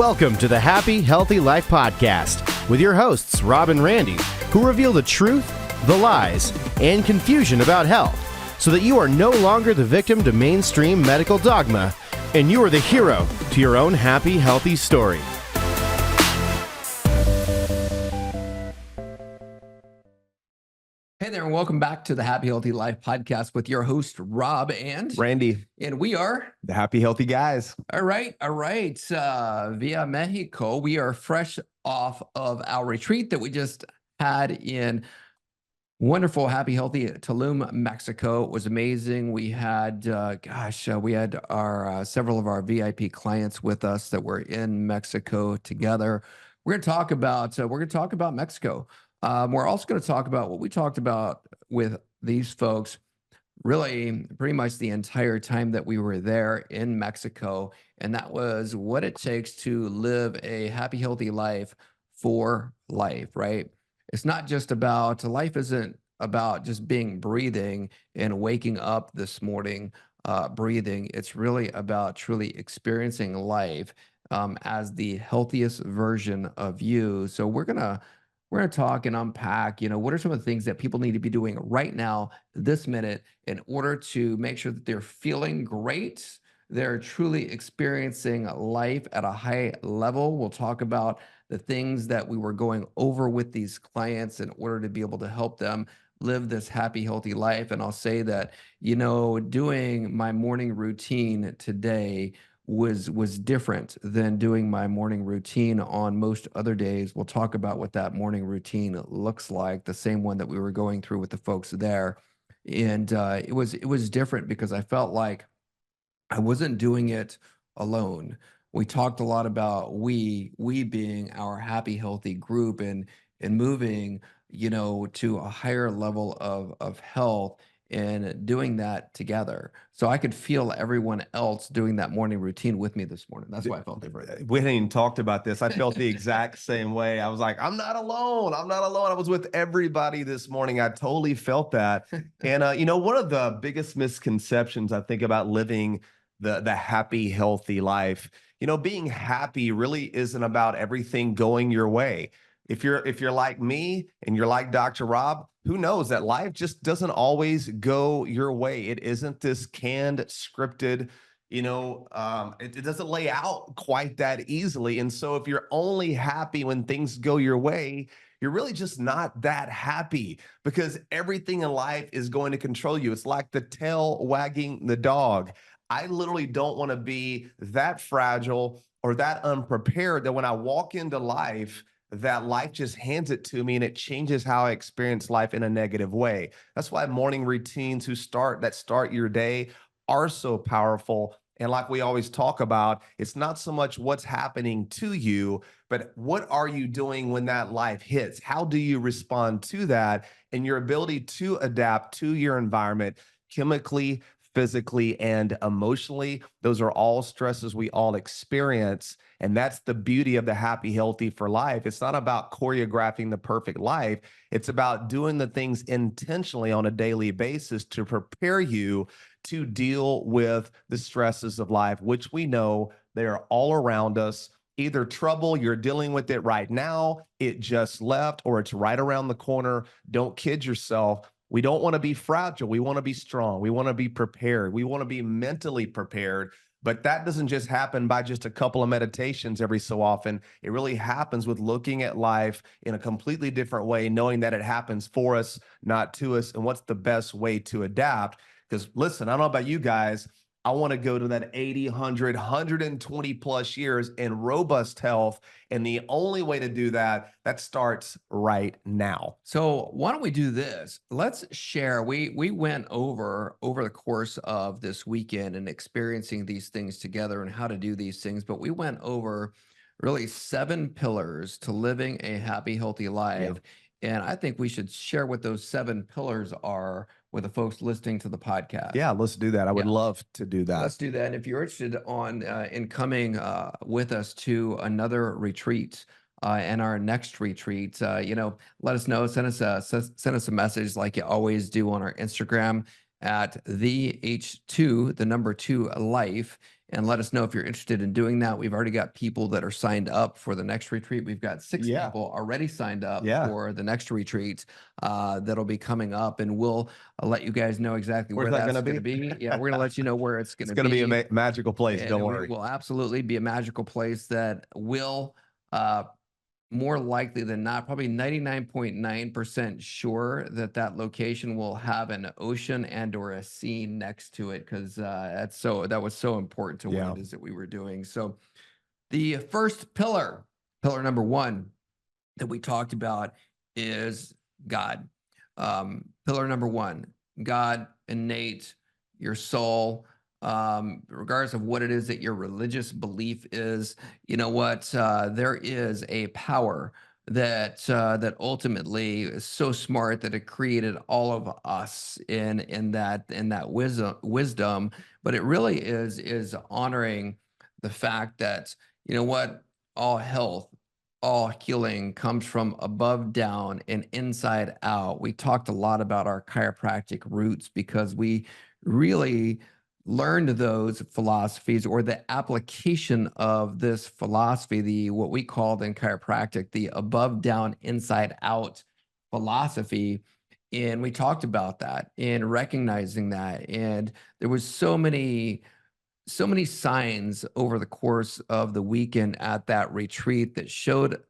Welcome to the Happy Healthy Life Podcast with your hosts, Rob and Randy, who reveal the truth, the lies, and confusion about health so that you are no longer the victim to mainstream medical dogma and you are the hero to your own happy, healthy story. Hey there, and welcome back to the Happy Healthy Life Podcast with your host, Rob and Randy. And we are The Happy Healthy Guys. All right. Via Mexico, we are fresh off of our retreat that we just had in wonderful, happy, healthy Tulum, Mexico. It was amazing. We had, we had our several of our VIP clients with us that were in Mexico together. We're going to talk about Mexico. We're also going to talk about what we talked about with these folks really pretty much the entire time that we were there in Mexico. And that was what it takes to live a happy, healthy life for life, right? It's not just about, life isn't about just breathing and waking up this morning, breathing. It's really about truly experiencing life as the healthiest version of you. So we're gonna talk and unpack, what are some of the things that people need to be doing right now, this minute, in order to make sure that they're feeling great, they're truly experiencing life at a high level. We'll talk about the things that we were going over with these clients in order to be able to help them live this happy, healthy life. And I'll say that, doing my morning routine today was different than doing my morning routine on most other days. We'll talk about what that morning routine looks like, the same one that we were going through with the folks there. And it was different because I felt like I wasn't doing it alone. We talked a lot about we being our happy, healthy group and moving, to a higher level of health and doing that together. So I could feel everyone else doing that morning routine with me this morning. That's why I felt different. We hadn't even talked about this. I felt the exact same way. I was like, I'm not alone. I'm not alone. I was with everybody this morning. I totally felt that. And, one of the biggest misconceptions I think about living the happy, healthy life, being happy really isn't about everything going your way. If you're like me and you're like Dr. Rob, who knows that life just doesn't always go your way. It isn't this canned, scripted, it doesn't lay out quite that easily. And so if you're only happy when things go your way, you're really just not that happy because everything in life is going to control you. It's like the tail wagging the dog. I literally don't want to be that fragile or that unprepared that when I walk into life, that life just hands it to me and it changes how I experience life in a negative way. That's why morning routines that start your day are so powerful. And like we always talk about, it's not so much what's happening to you, but what are you doing when that life hits? How do you respond to that? And your ability to adapt to your environment chemically, physically, and emotionally. Those are all stresses we all experience. And that's the beauty of the happy, healthy for life. It's not about choreographing the perfect life. It's about doing the things intentionally on a daily basis to prepare you to deal with the stresses of life, which we know they are all around us. Either trouble, you're dealing with it right now, it just left, or it's right around the corner. Don't kid yourself. We don't want to be fragile. We want to be strong. We want to be prepared. We want to be mentally prepared. But that doesn't just happen by just a couple of meditations every so often. It really happens with looking at life in a completely different way, knowing that it happens for us, not to us, and what's the best way to adapt. Because listen, I don't know about you guys, I want to go to that 80, 100, 120 plus years in robust health. And the only way to do that starts right now. So why don't we do this? Let's share. We went over the course of this weekend and experiencing these things together and how to do these things. But we went over really 7 pillars to living a happy, healthy life. And I think we should share what those 7 pillars are with the folks listening to the podcast. Yeah, let's do that. I would love to do that. Let's do that. And if you're interested in coming with us to another retreat and our next retreat, let us know. Send us a message like you always do on our Instagram at the H2, the number 2 life, and let us know if you're interested in doing that. We've already got people that are signed up for the next retreat. We've got 6 Yeah. people already signed up Yeah. for the next retreat that'll be coming up, and we'll let you guys know exactly Where's where that that's gonna going to be. Yeah, we're going to let you know where it's going It's to going to be. be a magical place. And Don't it worry. will absolutely be a magical place that will more likely than not, probably 99.9% sure that that location will have an ocean and or a sea next to it, because that was so important to what Yeah. it is that we were doing. So the first pillar number 1 that we talked about is God. Pillar number 1, God, innate, your soul, regardless of what it is that your religious belief is. You know what? There is a power that ultimately is so smart that it created all of us in that wisdom. But it really is honoring the fact that, you know what, all health, all healing comes from above down and inside out. We talked a lot about our chiropractic roots because we really learned those philosophies, or the application of this philosophy, the what we called in chiropractic the above down inside out philosophy. And we talked about that and recognizing that. And there was so many signs over the course of the weekend at that retreat that showed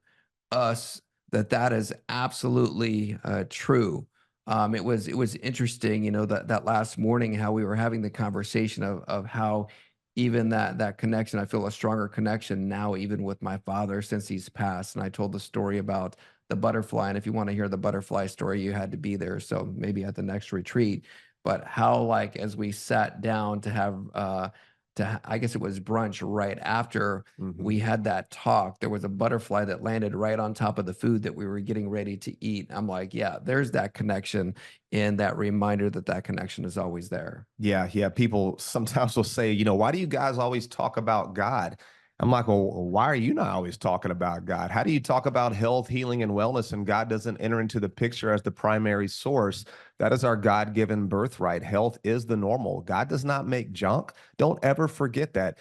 us that that is absolutely true. It was interesting, that last morning how we were having the conversation of how even that connection, I feel a stronger connection now, even with my father since he's passed. And I told the story about the butterfly, and if you want to hear the butterfly story, you had to be there. So maybe at the next retreat. But how, like, as we sat down to have I guess it was brunch right after we had that talk, there was a butterfly that landed right on top of the food that we were getting ready to eat. I'm like, yeah, there's that connection, and that reminder that that connection is always there. Yeah, yeah. People sometimes will say, why do you guys always talk about God? I'm like, well, why are you not always talking about God? How do you talk about health, healing, and wellness, and God doesn't enter into the picture as the primary source? That is our God-given birthright. Health is the normal. God does not make junk. Don't ever forget that.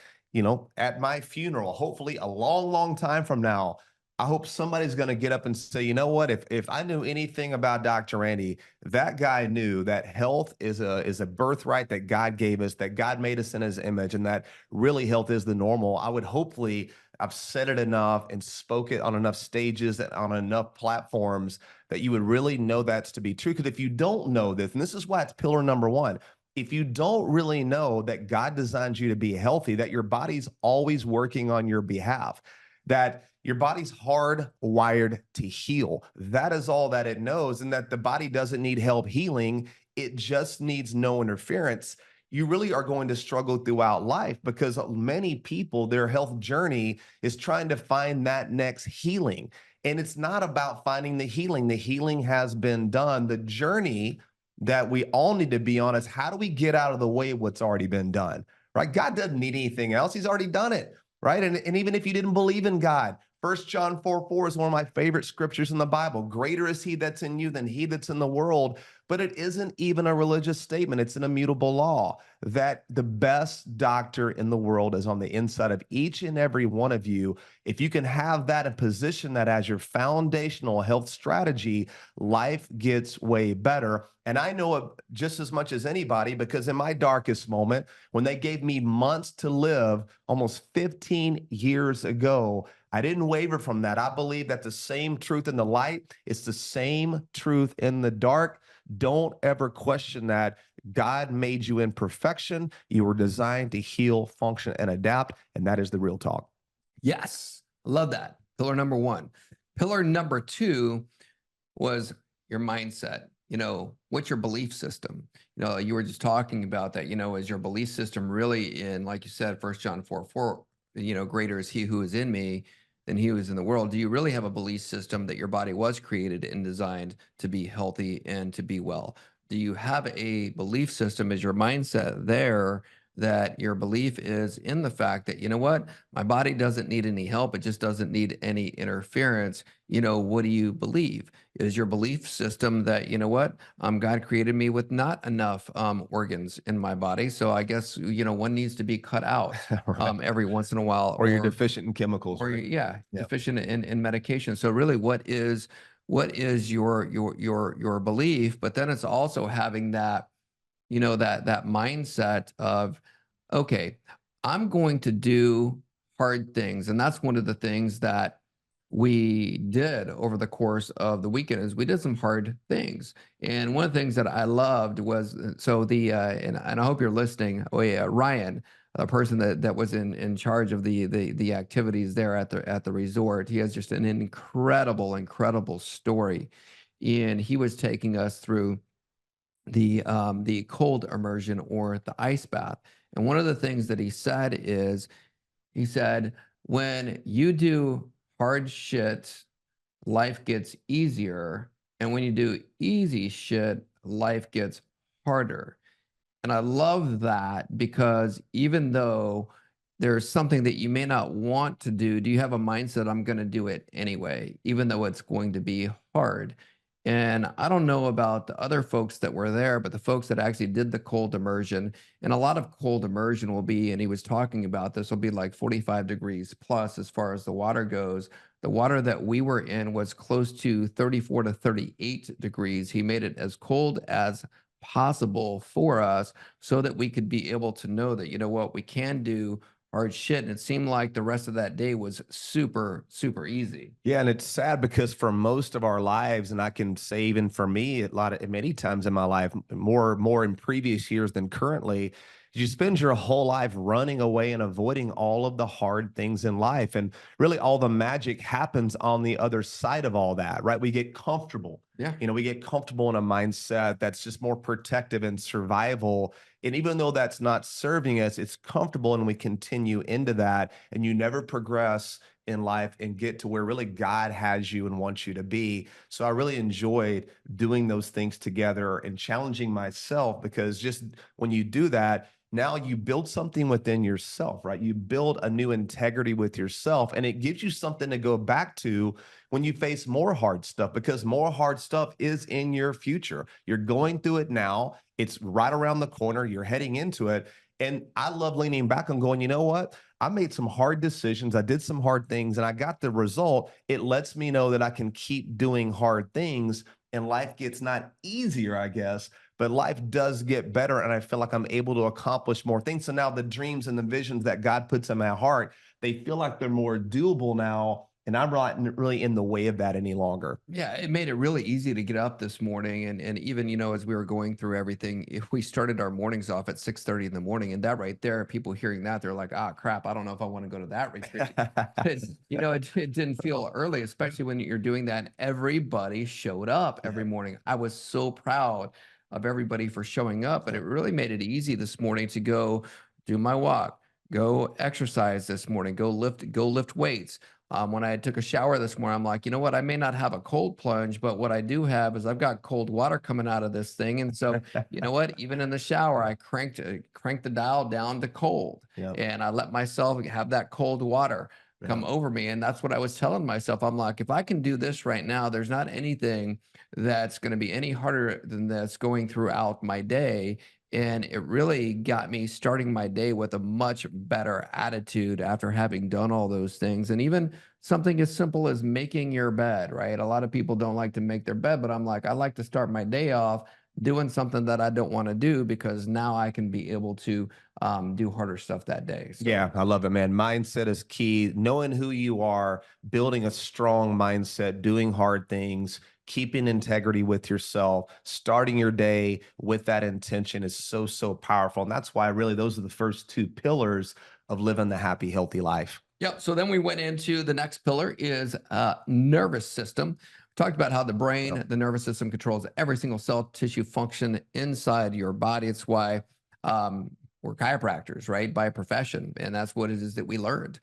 At my funeral, hopefully a long, long time from now, I hope somebody's going to get up and say, you know what? If I knew anything about Dr. Randy, that guy knew that health is a birthright that God gave us, that God made us in his image, and that really health is the normal. I would hopefully, I've said it enough and spoke it on enough stages and on enough platforms that you would really know that's to be true. Because if you don't know this, and this is why it's pillar number 1, if you don't really know that God designed you to be healthy, that your body's always working on your behalf, that your body's hardwired to heal. That is all that it knows, and that the body doesn't need help healing. It just needs no interference. You really are going to struggle throughout life because many people, their health journey is trying to find that next healing. And it's not about finding the healing. The healing has been done. The journey that we all need to be on is, how do we get out of the way of what's already been done, right? God doesn't need anything else. He's already done it, right? And even if you didn't believe in God, 1 John 4:4 is one of my favorite scriptures in the Bible. Greater is he that's in you than he that's in the world. But it isn't even a religious statement. It's an immutable law that the best doctor in the world is on the inside of each and every one of you. If you can have that and position that as your foundational health strategy, life gets way better. And I know it just as much as anybody, because in my darkest moment, when they gave me months to live almost 15 years ago, I didn't waver from that. I believe that the same truth in the light is the same truth in the dark. Don't ever question that. God made you in perfection. You were designed to heal, function, and adapt. And that is the real talk. Yes, I love that. Pillar number 1. Pillar number 2 was your mindset. What's your belief system? You were just talking about that, is your belief system really in, like you said, 1 John 4:4, greater is he who is in me than he who is in the world. Do you really have a belief system that your body was created and designed to be healthy and to be well? Do you have a belief system? Is your mindset there that your belief is in the fact that, you know what, my body doesn't need any help. It just doesn't need any interference. What do you believe? Is your belief system that, you know what, God created me with not enough organs in my body. So I guess, one needs to be cut out Right. every once in a while, Or you're deficient in chemicals, or right? yeah, Yep. deficient in medication. So really, what is your belief? But then it's also having that, that mindset of, okay, I'm going to do hard things. And that's one of the things that we did over the course of the weekend is we did some hard things. And one of the things that I loved was, so and I hope you're listening. Oh yeah, Ryan, a person that was in charge of the activities there at the resort. He has just an incredible story. And he was taking us through the cold immersion or the ice bath. And one of the things that he said is, he said, when you do hard shit, life gets easier. And when you do easy shit, life gets harder. And I love that because even though there's something that you may not want to do you have a mindset, I'm going to do it anyway, even though it's going to be hard? And I don't know about the other folks that were there, but the folks that actually did the cold immersion, and a lot of cold immersion will be, and he was talking about this, will be like 45 degrees plus as far as the water goes. The water that we were in was close to 34 to 38 degrees. He made it as cold as possible for us so that we could be able to know that, we can do hard shit. And it seemed like the rest of that day was super, super easy. Yeah, and it's sad because for most of our lives, and I can say even for me, many times in my life, more in previous years than currently, you spend your whole life running away and avoiding all of the hard things in life, and really all the magic happens on the other side of all that, right? We get comfortable. Yeah. We get comfortable in a mindset that's just more protective and survival. And even though that's not serving us, it's comfortable, and we continue into that, and you never progress in life and get to where really God has you and wants you to be. So I really enjoyed doing those things together and challenging myself, because just when you do that, now you build something within yourself, right? You build a new integrity with yourself, and it gives you something to go back to when you face more hard stuff, because more hard stuff is in your future. You're going through it now. It's right around the corner. You're heading into it. And I love leaning back and going, you know what? I made some hard decisions. I did some hard things and I got the result. It lets me know that I can keep doing hard things, and life gets not easier, I guess, but life does get better. And I feel like I'm able to accomplish more things. So now the dreams and the visions that God puts in my heart, they feel like they're more doable now. And I'm not really in the way of that any longer. Yeah, it made it really easy to get up this morning, and even as we were going through everything, if we started our mornings off at 6:30 in the morning, and that right there, people hearing that, they're like, ah, crap, I don't know if I want to go to that retreat. It didn't feel early, especially when you're doing that. And everybody showed up every morning. I was so proud of everybody for showing up, but it really made it easy this morning to go do my walk, go exercise this morning, go lift weights. When I took a shower this morning, I'm like, you know what? I may not have a cold plunge, but what I do have is I've got cold water coming out of this thing. And so, you know what? Even in the shower, I cranked the dial down to cold, Yep. and I let myself have that cold water come over me. And that's what I was telling myself. I'm like, if I can do this right now, there's not anything that's going to be any harder than this going throughout my day. And it really got me starting my day with a much better attitude after having done all those things. And even something as simple as making your bed, right? A lot of people don't like to make their bed, but I'm like, I like to start my day off doing something that I don't want to do, because now I can be able to do harder stuff that day. So. Yeah, I love it, man. Mindset is key. Knowing who you are, building a strong mindset, doing hard things, keeping integrity with yourself, starting your day with that intention is so, so powerful. And that's why really those are the first two pillars of living the happy, healthy life. Yep. So then we went into the next pillar is nervous system. Talked about how the brain, the nervous system controls every single cell tissue function inside your body. It's why we're chiropractors, right, by profession. And that's what it is that we learned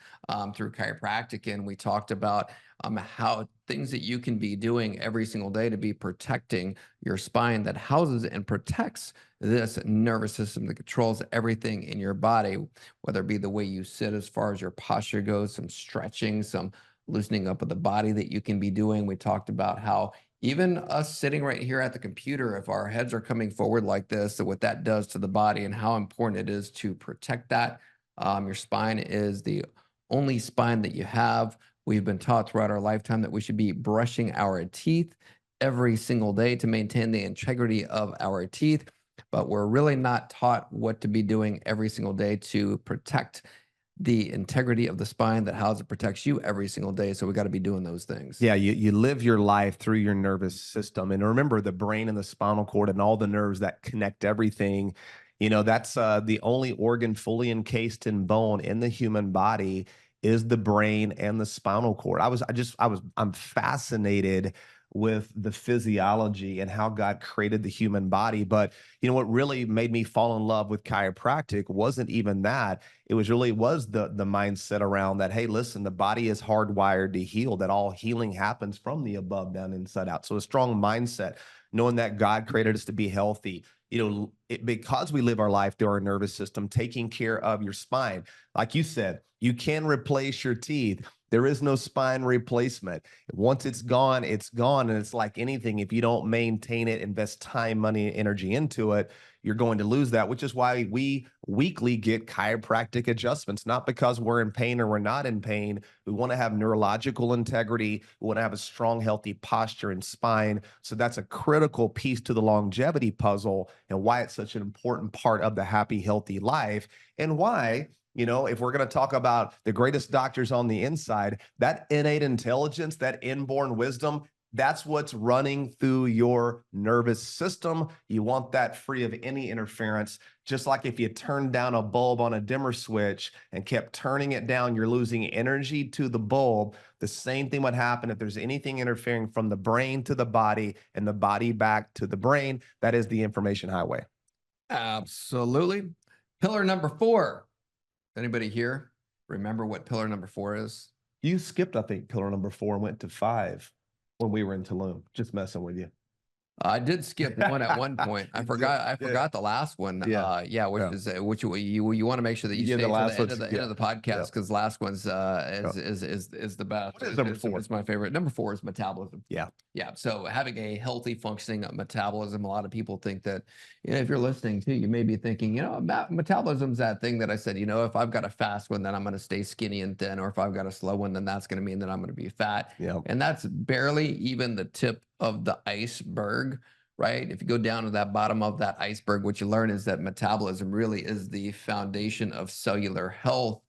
through chiropractic. And we talked about how things that you can be doing every single day to be protecting your spine that houses and protects this nervous system that controls everything in your body, whether it be the way you sit as far as your posture goes, some stretching, some loosening up of the body that you can be doing. We talked about how even us sitting right here at the computer, if our heads are coming forward like this, so what that does to the body and how important it is to protect that. Your spine is the only spine that you have. We've been taught throughout our lifetime that we should be brushing our teeth every single day to maintain the integrity of our teeth, but we're really not taught what to be doing every single day to protect the integrity of the spine that houses and protects you every single day. So we got to be doing those things. Yeah, you live your life through your nervous system. And remember, the brain and the spinal cord and all the nerves that connect everything, that's the only organ fully encased in bone in the human body is the brain and the spinal cord. I'm fascinated with the physiology and how God created the human body. But what really made me fall in love with chiropractic wasn't even that. It was the mindset around that, hey, listen, the body is hardwired to heal, that all healing happens from the above down, inside out. So a strong mindset, knowing that God created us to be healthy, because we live our life through our nervous system, taking care of your spine. Like you said, you can replace your teeth. There is no spine replacement. Once it's gone, it's gone. And it's like anything, if you don't maintain it, invest time, money, and energy into it, you're going to lose that, which is why we weekly get chiropractic adjustments, not because we're in pain or we're not in pain. We want to have neurological integrity. We want to have a strong, healthy posture and spine. So that's a critical piece to the longevity puzzle and why it's such an important part of the happy, healthy life, and why, if we're going to talk about the greatest doctors on the inside, that innate intelligence, that inborn wisdom, that's what's running through your nervous system. You want that free of any interference. Just like if you turn down a bulb on a dimmer switch and kept turning it down, you're losing energy to the bulb. The same thing would happen if there's anything interfering from the brain to the body and the body back to the brain. That is the information highway. Absolutely. Pillar number 4. Anybody here remember what pillar number 4 is? You skipped, I think, pillar number 4 and went to 5 when we were in Tulum. Just messing with you. I did skip one at one point. I forgot the last one. Which you want to make sure that you stay to the end of the podcast, because the last one's is the best. What is number 4? It's my favorite. Number 4 is metabolism. Yeah. So having a healthy functioning metabolism, a lot of people think that, if you're listening too, you may be thinking, metabolism's that thing that I said, if I've got a fast one, then I'm going to stay skinny and thin, or if I've got a slow one, then that's going to mean that I'm going to be fat. Yeah. And that's barely even the tip of the iceberg, right? If you go down to that bottom of that iceberg, what you learn is that metabolism really is the foundation of cellular health.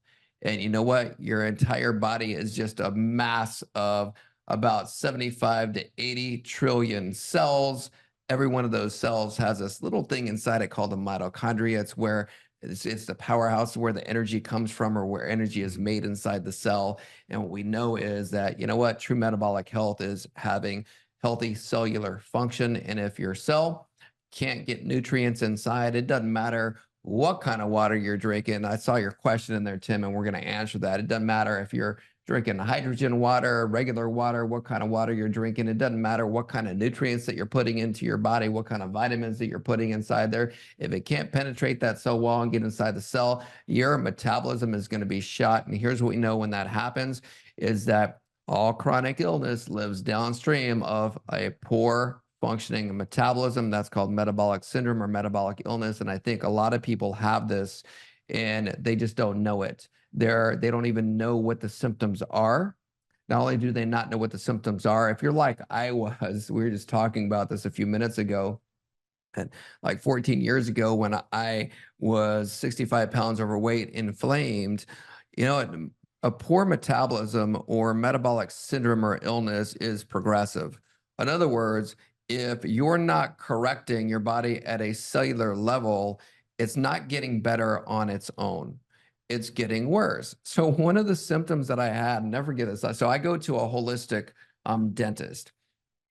And you know what? Your entire body is just a mass of about 75 to 80 trillion cells. Every one of those cells has this little thing inside it called the mitochondria. It's where it's the powerhouse where the energy comes from, or where energy is made inside the cell. And what we know is that, true metabolic health is having healthy cellular function. And if your cell can't get nutrients inside, it doesn't matter what kind of water you're drinking. I saw your question in there, Tim, and we're going to answer that. It doesn't matter if you're drinking hydrogen water, regular water, what kind of water you're drinking. It doesn't matter what kind of nutrients that you're putting into your body, what kind of vitamins that you're putting inside there. If it can't penetrate that cell wall and get inside the cell, your metabolism is going to be shot. And here's what we know when that happens is that all chronic illness lives downstream of a poor functioning metabolism. That's called metabolic syndrome or metabolic illness. And I think a lot of people have this and they just don't know it. They don't even know what the symptoms are. Not only do they not know what the symptoms are, if you're like I was, we were just talking about this a few minutes ago, and like 14 years ago when I was 65 pounds overweight, inflamed, a poor metabolism or metabolic syndrome or illness is progressive. In other words, if you're not correcting your body at a cellular level, it's not getting better on its own. It's getting worse. So one of the symptoms that I had, never forget this. So I go to a holistic dentist,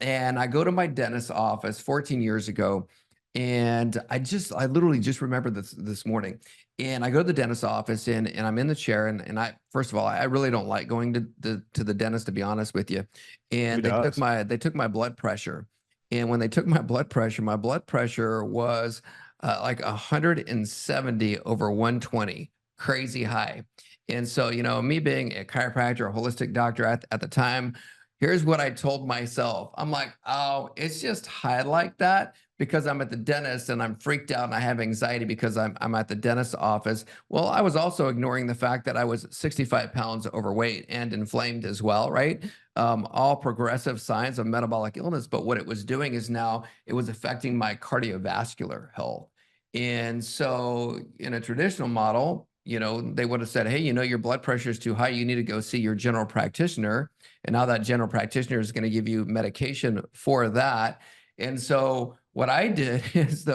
and I go to my dentist's office 14 years ago, And I literally just remembered this morning. And I go to the dentist's office and I'm in the chair and first of all, I really don't like going to the dentist, to be honest with you. Who And does? they took my blood pressure. And when they took my blood pressure was like 170 over 120, crazy high. And so, me being a chiropractor, a holistic doctor at the time, here's what I told myself. I'm like, oh, it's just high like that because I'm at the dentist and I'm freaked out and I have anxiety because I'm at the dentist's office. Well, I was also ignoring the fact that I was 65 pounds overweight and inflamed as well, right? All progressive signs of metabolic illness. But what it was doing is now it was affecting my cardiovascular health. And so in a traditional model, they would have said, hey, your blood pressure is too high. You need to go see your general practitioner. And now that general practitioner is going to give you medication for that. And so what I did is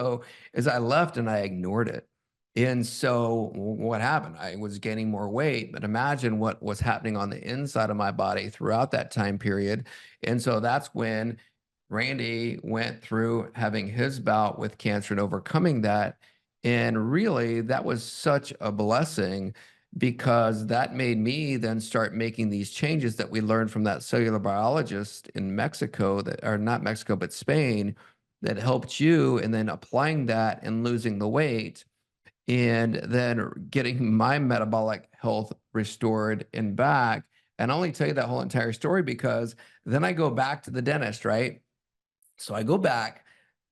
I left and I ignored it. And so what happened? I was gaining more weight, but imagine what was happening on the inside of my body throughout that time period. And so that's when Randy went through having his bout with cancer and overcoming that. And really, that was such a blessing because that made me then start making these changes that we learned from that cellular biologist in Mexico, that or not Mexico, but Spain, that helped you, and then applying that and losing the weight, and then getting my metabolic health restored and back. And I only tell you that whole entire story because then I go back to the dentist, right? So I go back.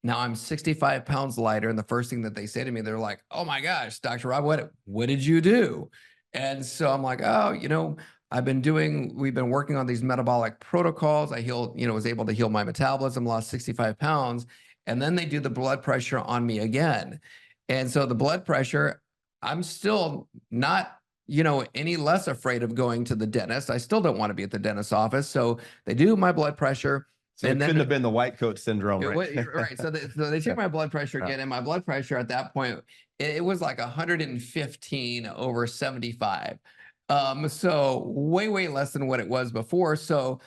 Now I'm 65 pounds lighter. And the first thing that they say to me, they're like, oh my gosh, Dr. Rob, what did you do? And so I'm like, oh, we've been working on these metabolic protocols. I healed, was able to heal my metabolism, lost 65 pounds. And then they do the blood pressure on me again. And so the blood pressure, I'm still not, any less afraid of going to the dentist. I still don't want to be at the dentist's office. So they do my blood pressure. So and it then couldn't have been the white coat syndrome, right? right. So they check my blood pressure again, and my blood pressure at that point, it was like 115 over 75. So way, way less than what it was before. So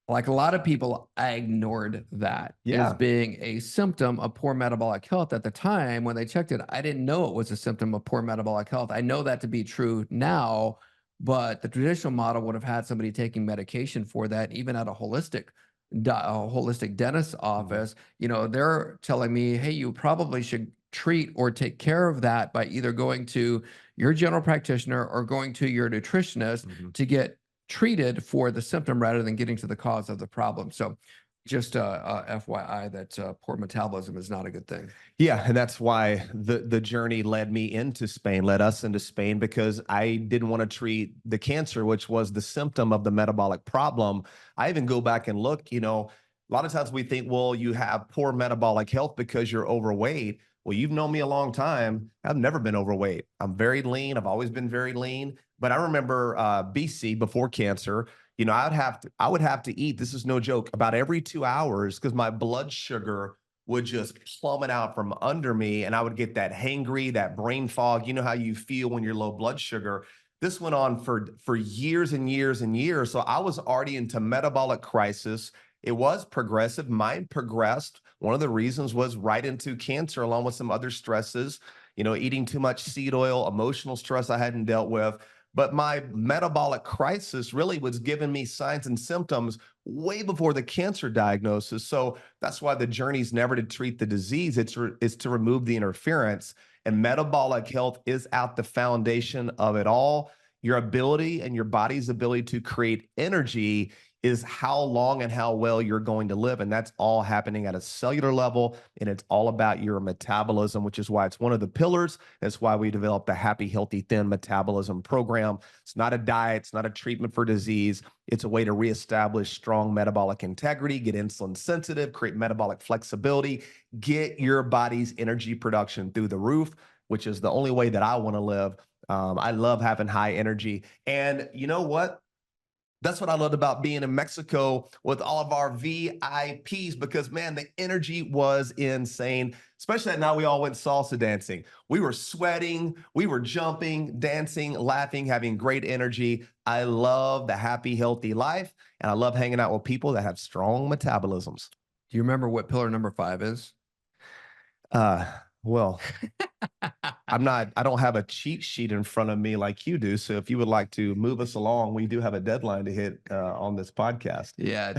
like a lot of people, I ignored that as being a symptom of poor metabolic health. At the time when they checked it, I didn't know it was a symptom of poor metabolic health. I know that to be true now, but the traditional model would have had somebody taking medication for that, even at a holistic dentist's office. They're telling me, hey, you probably should treat or take care of that by either going to your general practitioner or going to your nutritionist to get treated for the symptom rather than getting to the cause of the problem. So just FYI that poor metabolism is not a good thing. Yeah, and that's why the journey led us into Spain, because I didn't want to treat the cancer, which was the symptom of the metabolic problem. I even go back and look, a lot of times we think, well, you have poor metabolic health because you're overweight. Well, you've known me a long time. I've never been overweight. I'm very lean. I've always been very lean. But I remember BC, before cancer, I would have to eat, this is no joke, about every 2 hours because my blood sugar would just plummet out from under me, and I would get that hangry, that brain fog. You know how you feel when you're low blood sugar. This went on for years and years and years. So I was already into metabolic crisis. It was progressive. Mine progressed. One of the reasons was right into cancer, along with some other stresses, eating too much seed oil, emotional stress I hadn't dealt with. But my metabolic crisis really was giving me signs and symptoms way before the cancer diagnosis. So that's why the journey is never to treat the disease. It's to remove the interference. And metabolic health is at the foundation of it all. Your ability and your body's ability to create energy is how long and how well you're going to live. And that's all happening at a cellular level. And it's all about your metabolism, which is why it's one of the pillars. That's why we developed the Happy, Healthy, Thin Metabolism program. It's not a diet. It's not a treatment for disease. It's a way to reestablish strong metabolic integrity, get insulin sensitive, create metabolic flexibility, get your body's energy production through the roof, which is the only way that I want to live. I love having high energy. And you know what? That's what I loved about being in Mexico with all of our VIPs, because, man, the energy was insane, especially that night we all went salsa dancing. We were sweating, we were jumping, dancing, laughing, having great energy. I love the happy, healthy life, and I love hanging out with people that have strong metabolisms. Do you remember what pillar number 5 is? Well, I don't have a cheat sheet in front of me like you do. So if you would like to move us along, we do have a deadline to hit on this podcast. Yeah,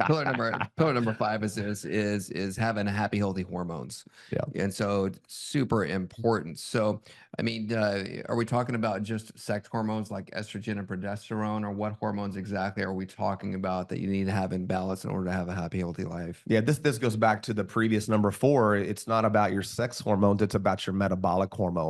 pillar number 5 is having happy, healthy hormones. Yeah. And so super important. So, I mean, are we talking about just sex hormones like estrogen and progesterone, or what hormones exactly are we talking about that you need to have in balance in order to have a happy, healthy life? Yeah, this goes back to the previous number 4. It's not about your sex hormones, it's about your metabolic hormones.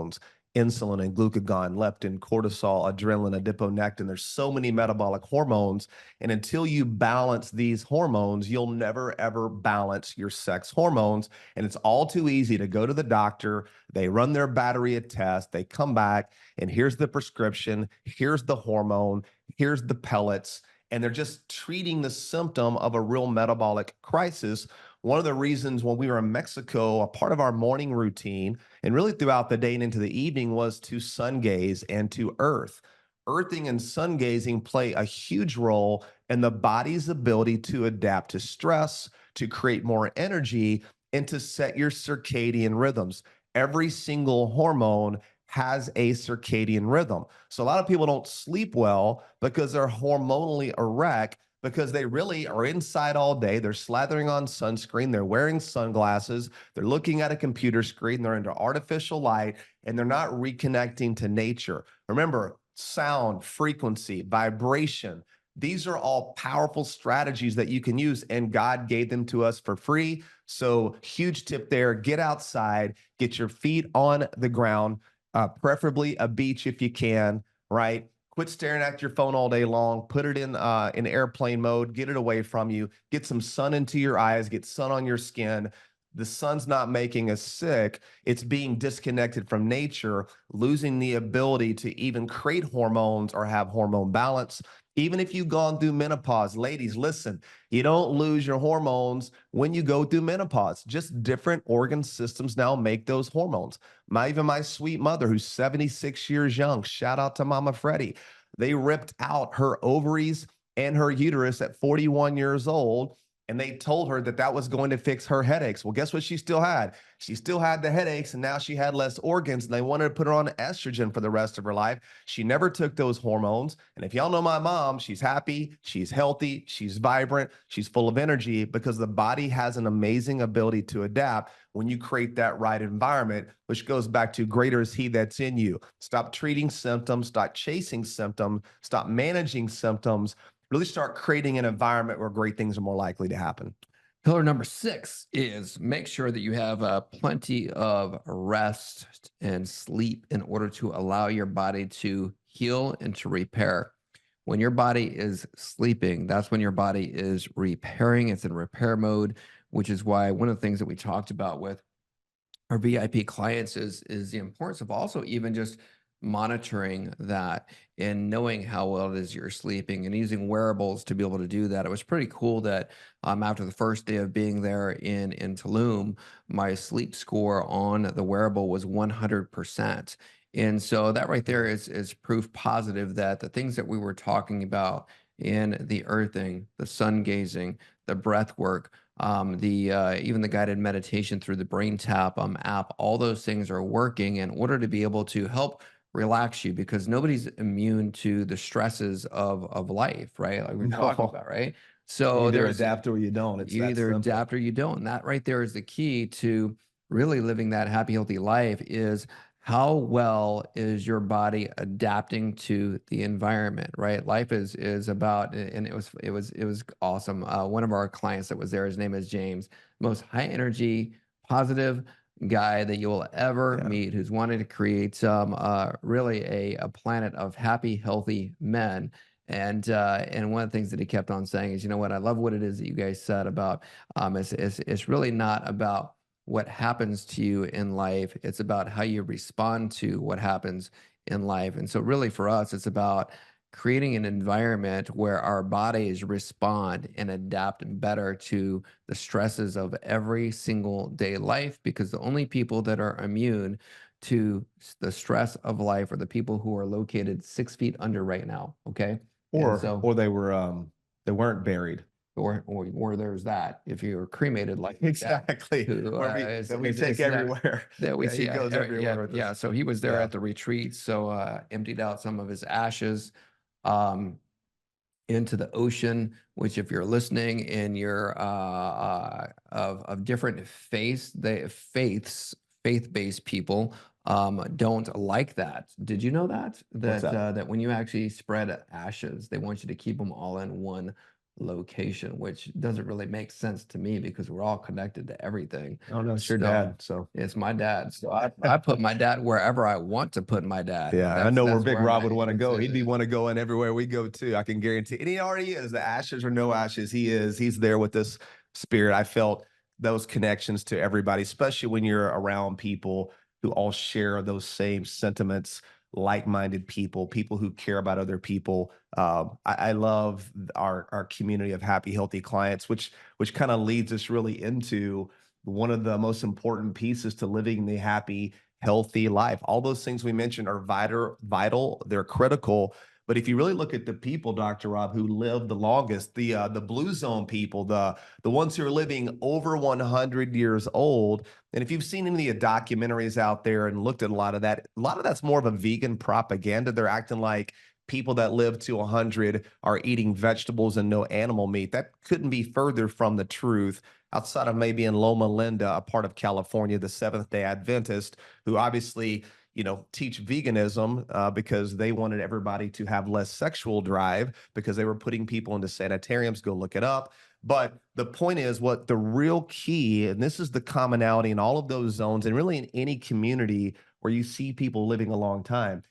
Insulin and glucagon, leptin, cortisol, adrenaline, adiponectin. There's so many metabolic hormones. And until you balance these hormones, you'll never, ever balance your sex hormones. And it's all too easy to go to the doctor. They run their battery of tests. They come back, and here's the prescription. Here's the hormone. Here's the pellets. And they're just treating the symptom of a real metabolic crisis. One of the reasons when we were in Mexico, a part of our morning routine, and really throughout the day and into the evening, was to sun gaze and to earth. Earthing and sun gazing play a huge role in the body's ability to adapt to stress, to create more energy, and to set your circadian rhythms. Every single hormone has a circadian rhythm. So a lot of people don't sleep well because they're hormonally erect, because they really are inside all day. They're slathering on sunscreen. They're wearing sunglasses. They're looking at a computer screen. They're under artificial light, and they're not reconnecting to nature. Remember, sound, frequency, vibration. These are all powerful strategies that you can use, and God gave them to us for free. So huge tip there, get outside, get your feet on the ground, preferably a beach if you can, right? Quit staring at your phone all day long. Put it in airplane mode. Get it away from you. Get some sun into your eyes. Get sun on your skin. The sun's not making us sick. It's being disconnected from nature, losing the ability to even create hormones or have hormone balance. Even if you've gone through menopause, ladies, listen, you don't lose your hormones when you go through menopause. Just different organ systems now make those hormones. Even my sweet mother, who's 76 years young, shout out to Mama Freddie. They ripped out her ovaries and her uterus at 41 years old, and they told her that that was going to fix her headaches. Well, guess what she still had? She still had the headaches, and now she had less organs, and they wanted to put her on estrogen for the rest of her life. She never took those hormones. And if y'all know my mom, she's happy, she's healthy, she's vibrant, she's full of energy, because the body has an amazing ability to adapt when you create that right environment, which goes back to greater is he that's in you. Stop treating symptoms, stop chasing symptoms, stop managing symptoms. Really start creating an environment where great things are more likely to happen. Pillar number 6 is make sure that you have plenty of rest and sleep in order to allow your body to heal and to repair. When your body is sleeping, that's when your body is repairing. It's in repair mode, which is why one of the things that we talked about with our VIP clients is the importance of also even just monitoring that and knowing how well it is you're sleeping and using wearables to be able to do that. It was pretty cool that after the first day of being there in Tulum, my sleep score on the wearable was 100%. And so that right there is proof positive that the things that we were talking about in the earthing, the sun gazing, the breath work, even the guided meditation through the Brain Tap app, all those things are working in order to be able to help relax you, because nobody's immune to the stresses of life, right? Like we're talking about, right? So You either there's adapt or you don't. It's you that either simple. adapt or you don't. And that right there is the key to really living that happy, healthy life, is how well is your body adapting to the environment, right? Life is about, and it was awesome. One of our clients that was there, his name is James, most high energy, positive guy that you will ever meet, who's wanting to create really a planet of happy, healthy men. And one of the things that he kept on saying is, you know what, I love what it is that you guys said about it's really not about what happens to you in life. It's about how you respond to what happens in life. And so really for us, it's about creating an environment where our bodies respond and adapt better to the stresses of every single day life, because the only people that are immune to the stress of life are the people who are located 6 feet under right now. Okay. Or they weren't buried. or there's that if you're cremated like that, Exactly. who, That we take everywhere. that we Yeah, see he goes everywhere with yeah. us. So he was there Yeah. at the retreat. So emptied out some of his ashes um, into the ocean. Which, if you're listening and you're of different faith-based people don't like that. Did you know that What's that? that when you actually spread ashes, they want you to keep them all in one location, which doesn't really make sense to me because we're all connected to everything. Oh no, it's your So, dad. So it's my dad. So I put my dad wherever I want to put my dad. yeah, I know where Big where Rob my- would want to go. He'd be it's- want to go in everywhere we go too. I can guarantee. And he already is. The ashes or no ashes, he is. He's there with this spirit. I felt those connections to everybody, especially when you're around people who all share those same sentiments, like-minded people, people who care about other people. I love our community of happy, healthy clients, which kind of leads us really into one of the most important pieces to living the happy, healthy life. All those things we mentioned are vital, they're critical. But if you really look at the people, Dr. Rob, who live the longest, the blue zone people, the ones who are living over 100 years old, and if you've seen any of the documentaries out there and looked at a lot of that's more of a vegan propaganda. They're acting like people that live to 100 are eating vegetables and no animal meat. That couldn't be further from the truth. Outside of maybe in Loma Linda, a part of California, the Seventh-day Adventist, who obviously, teach veganism because they wanted everybody to have less sexual drive because they were putting people into sanitariums. Go look it up. But the point is, what the real key, and this is the commonality in all of those zones, and really in any community where you see people living a long time,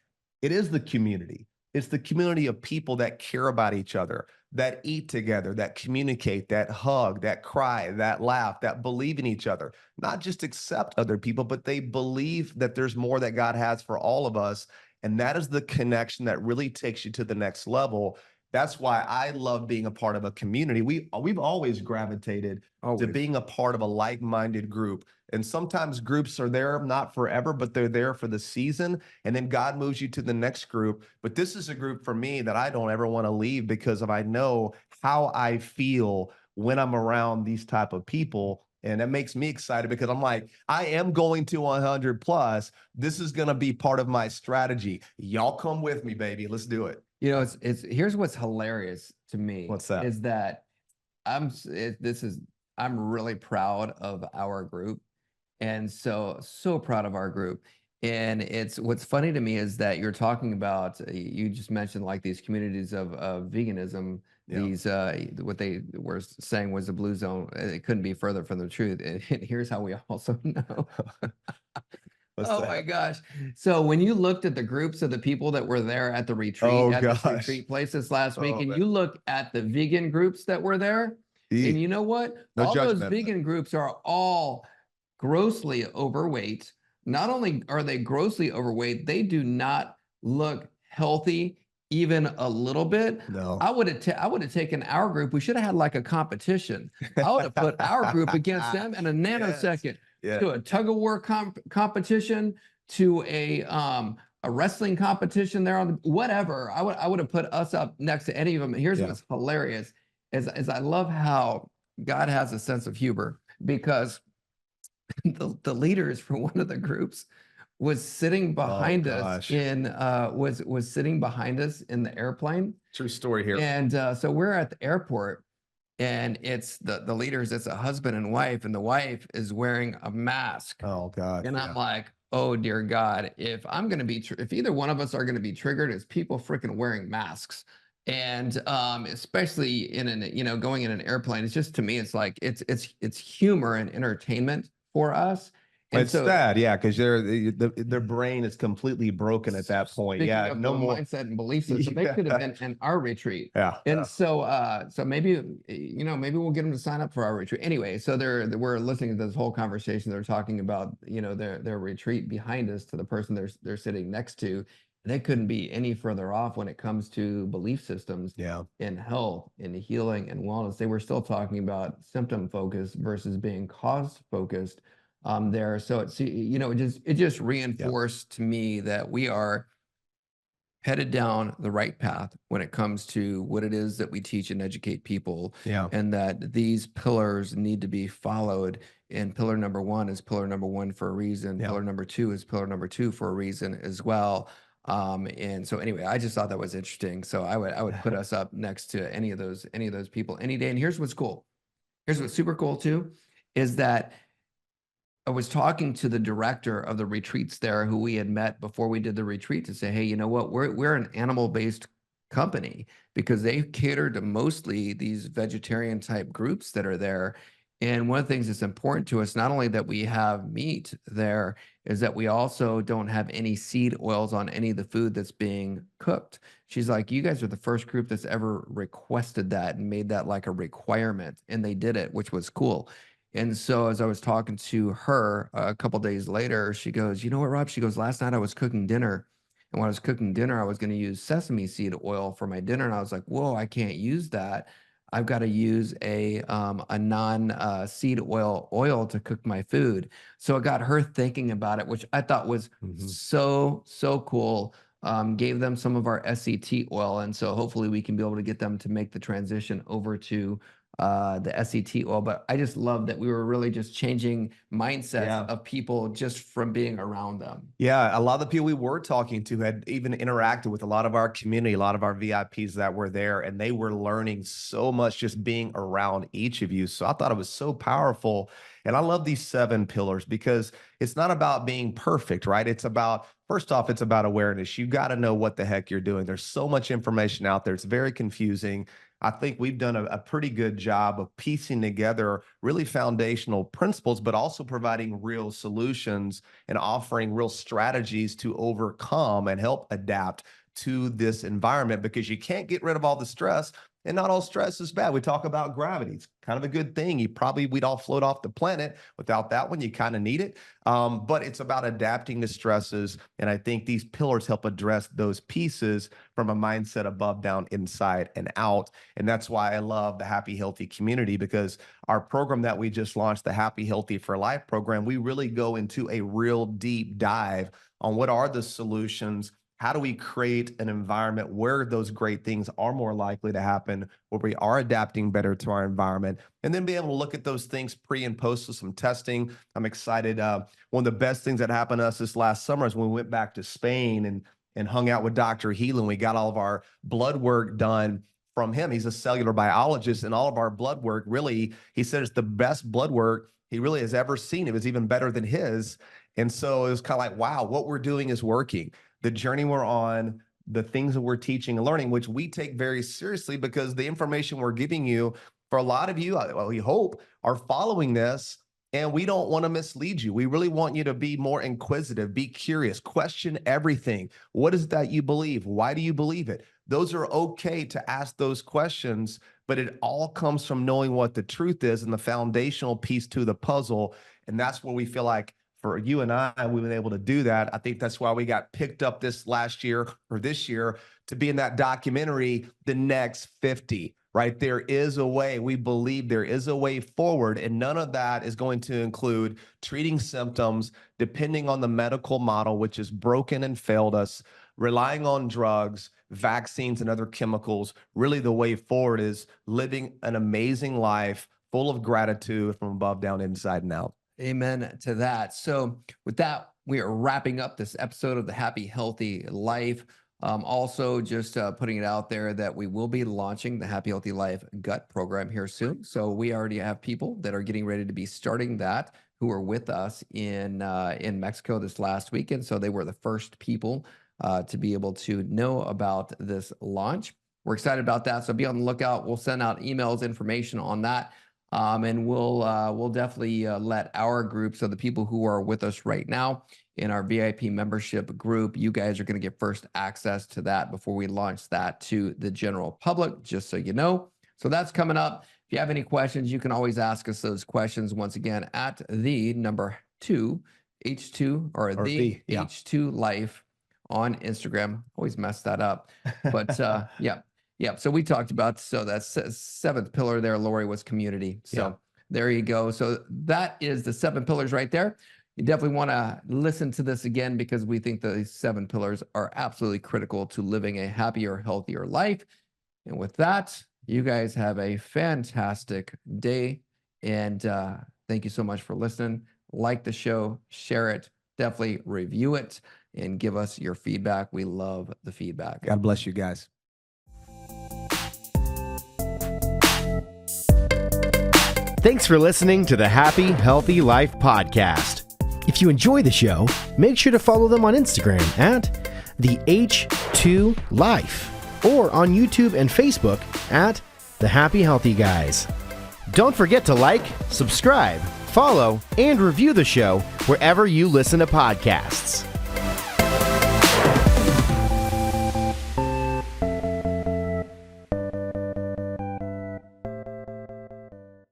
it is the community. It's the community of people that care about each other, that eat together, that communicate, that hug, that cry, that laugh, that believe in each other, not just accept other people, but they believe that there's more that God has for all of us. And that is the connection that really takes you to the next level. That's why I love being a part of a community. We've always gravitated to being a part of a like-minded group. And sometimes groups are there not forever, but they're there for the season. And then God moves you to the next group. But this is a group for me that I don't ever want to leave because I know how I feel when I'm around these type of people. And that makes me excited because I'm like, I am going to 100 plus. This is going to be part of my strategy. Y'all come with me, baby. Let's do it. It's here's what's hilarious to me. What's that? Is that I'm really proud of our group, and so proud of our group. And it's what's funny to me is that you're talking about, you just mentioned like these communities of veganism. Yeah. These what they were saying was a blue zone. It couldn't be further from the truth. And here's how we also know. Oh my gosh. So when you looked at the groups of the people that were there at the retreat, this retreat place this last week, and you look at the vegan groups that were there, and you know what? No all those judgment. vegan groups are all grossly overweight. Not only are they grossly overweight, they do not look healthy even a little bit. No. I would have taken our group. We should have had like a competition. I would have put our group against them in a nanosecond. Yeah. To a tug of war competition, to a wrestling competition there on whatever. I would have put us up next to any of them. Here's what's hilarious is I love how God has a sense of humor, because the leaders for one of the groups was sitting behind us in was sitting behind us in the airplane. True story here. And so we're at the airport. And it's the leaders, it's a husband and wife, and the wife is wearing a mask. Oh God. And I'm like, oh dear God, if I'm going to be, if either one of us are going to be triggered, it's people freaking wearing masks. And especially in going in an airplane, it's just, to me, it's like, it's humor and entertainment for us. And it's sad, yeah, because their brain is completely broken at that point. Yeah, no more mindset and belief system. They could have been in our retreat. Yeah, and so maybe we'll get them to sign up for our retreat anyway. So we're listening to this whole conversation. They're talking about their retreat behind us to the person they're sitting next to. They couldn't be any further off when it comes to belief systems. Yeah, in health, in healing, and wellness. They were still talking about symptom focused versus being cause focused. There. So it's, it just reinforced to me that we are headed down the right path when it comes to what it is that we teach and educate people, Yeah. and that these pillars need to be followed. And pillar number one is pillar number one for a reason. Yeah. Pillar number two is pillar number two for a reason as well. And so anyway, I just thought that was interesting. So I would put us up next to any of those people any day. And here's what's cool. Here's what's super cool too, is that I was talking to the director of the retreats there, who we had met before we did the retreat, to say, hey, you know what? We're an animal-based company, because they cater to mostly these vegetarian type groups that are there. And one of the things that's important to us, not only that we have meat there, is that we also don't have any seed oils on any of the food that's being cooked. She's like, you guys are the first group that's ever requested that and made that like a requirement. And they did it, which was cool. And so as I was talking to her a couple days later, she goes, you know what, Rob? She goes, last night I was cooking dinner. And when I was cooking dinner, I was going to use sesame seed oil for my dinner. And I was like, whoa, I can't use that. I've got to use a non seed oil to cook my food. So it got her thinking about it, which I thought was so cool. Gave them some of our SET oil. And so hopefully we can be able to get them to make the transition over to the SET oil. But I just love that we were really just changing mindsets of people just from being around them. Yeah, a lot of the people we were talking to had even interacted with a lot of our community, a lot of our VIPs that were there, and they were learning so much just being around each of you. So I thought it was so powerful. And I love these 7 pillars, because it's not about being perfect, right? It's about, first off, it's about awareness. You got to know what the heck you're doing. There's so much information out there. It's very confusing. I think we've done a pretty good job of piecing together really foundational principles, but also providing real solutions and offering real strategies to overcome and help adapt to this environment, because you can't get rid of all the stress. And not all stress is bad. We talk about gravity. It's kind of a good thing. We'd all float off the planet. Without that one, you kind of need it. But it's about adapting to stresses. And I think these pillars help address those pieces from a mindset above, down, inside, and out. And that's why I love the Happy Healthy community, because our program that we just launched, the Happy Healthy for Life program, we really go into a real deep dive on what are the solutions. How do we create an environment where those great things are more likely to happen, where we are adapting better to our environment, and then be able to look at those things pre and post with some testing. I'm excited. One of the best things that happened to us this last summer is when we went back to Spain and hung out with Dr. Healan. We got all of our blood work done from him. He's a cellular biologist, and all of our blood work, really, he said it's the best blood work he really has ever seen. It was even better than his. And so it was kind of like, wow, what we're doing is working. The journey we're on, the things that we're teaching and learning, which we take very seriously, because the information we're giving you, for a lot of you, well, we hope, are following this, and we don't want to mislead you. We really want you to be more inquisitive, be curious, question everything. What is that you believe? Why do you believe it? Those are okay to ask those questions, but it all comes from knowing what the truth is and the foundational piece to the puzzle. And that's where we feel like, for you and I, we've been able to do that. I think that's why we got picked up this last year or this year to be in that documentary, The Next 50, right? There is a way. We believe there is a way forward, and none of that is going to include treating symptoms, depending on the medical model, which has broken and failed us, relying on drugs, vaccines, and other chemicals. Really, the way forward is living an amazing life full of gratitude from above, down, inside, and out. Amen to that. So with that, we are wrapping up this episode of the Happy Healthy Life. Also, just putting it out there that we will be launching the Happy Healthy Life Gut program here soon. So we already have people that are getting ready to be starting that, who are with us in Mexico this last weekend. So they were the first people to be able to know about this launch. We're excited about that. So be on the lookout. We'll send out emails, information on that. And we'll definitely let our group, so the people who are with us right now in our VIP membership group, you guys are going to get first access to that before we launch that to the general public, just so you know. So that's coming up. If you have any questions, you can always ask us those questions once again at the number 2 H2 or the H2 Life on Instagram. Always mess that up, but yeah. Yeah, so we talked about, so that's 7th pillar there, Lori, was community. So there you go. So that is the 7 pillars right there. you definitely want to listen to this again because we think that these 7 pillars are absolutely critical to living a happier, healthier life. And with that, you guys have a fantastic day. And thank you so much for listening. Like the show, share it, definitely review it, and give us your feedback. We love the feedback. God bless you guys. Thanks for listening to the Happy Healthy Life podcast. If you enjoy the show, make sure to follow them on Instagram at the H2 Life or on YouTube and Facebook at the Happy Healthy Guys. Don't forget to like, subscribe, follow, and review the show wherever you listen to podcasts.